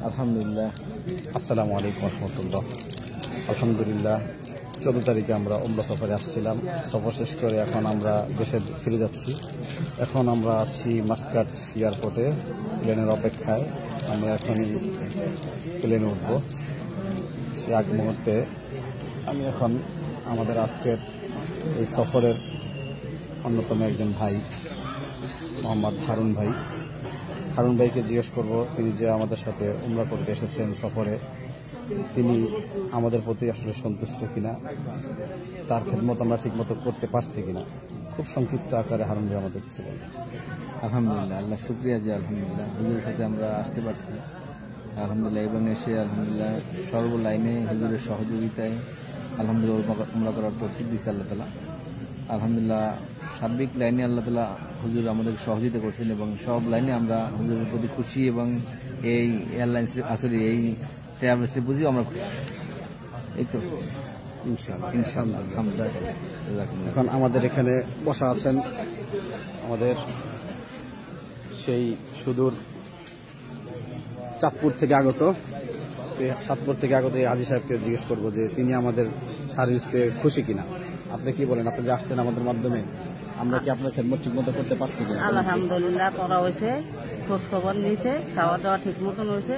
আলহামদুলিল্লাহ। আসসালামু আলাইকুম রহমতুল্লাহ। আলহামদুলিল্লাহ 14 তারিখে আমরা উমরা সফরে আসছিলাম। সফর শেষ করে এখন আমরা দেশে ফিরে যাচ্ছি। এখন আমরা আছি মাস্কাট এয়ারপোর্টে প্লেনের অপেক্ষায়। আমরা এখনই প্লেনে উঠব। সে আগ মুহূর্তে আমি এখন আমাদের আজকের এই সফরের অন্যতম একজন ভাই মোহাম্মদ হারুন ভাইকে জিজ্ঞেস করব তিনি যে আমাদের সাথে উমরা করতে এসেছেন সফরে, তিনি আমাদের প্রতি আসলে সন্তুষ্ট কিনা, তার খেদমত আমরা ঠিকমতো করতে পারছি কিনা। খুব সংক্ষিপ্ত আকারে হারুন ভাই আমাদের কিছু বলেন। আলহামদুলিল্লাহ, আল্লাহ শুক্রিয়া যে আলহামদুলিল্লাহ হুজুরের সাথে আমরা আসতে পারছি আলহামদুলিল্লাহ, এবং এসে আলহামদুলিল্লাহ সর্বলাইনে হুজুরের সহযোগিতায় আলহামদুলিল্লাহ উমরা করার তৌফিক দিয়েছে আল্লাহ তাআলা। আলহামদুলিল্লাহ সার্বিক লাইনে আল্লাহ তাআলা হুজুর আমাদের সহযোগিতা করছেন এবং সব লাইনে আমরা হুজুরের প্রতি খুশি এবং এই এয়ারলাইন্স আসলে এই ট্রাভেলসে বুঝিও আমরা খুশি। এই তো ইনশাআল্লাহ এখন আমাদের এখানে বসা আছেন আমাদের সেই সুদূর চাঁদপুর থেকে আগত এই হাজী সাহেবকে জিজ্ঞেস করবো যে তিনি আমাদের সার্ভিস পেয়ে খুশি কিনা। আপনি কি বলেন? আপনি যে আসছেন আমাদের মাধ্যমে, আমরা কি আপনার খেদমত ঠিক মতো করতে পারছি কিনা? আলহামদুলিল্লাহ করা হয়েছে, খোঁজ খবর নিয়েছে, খাওয়া দাওয়া ঠিক মতন হয়েছে।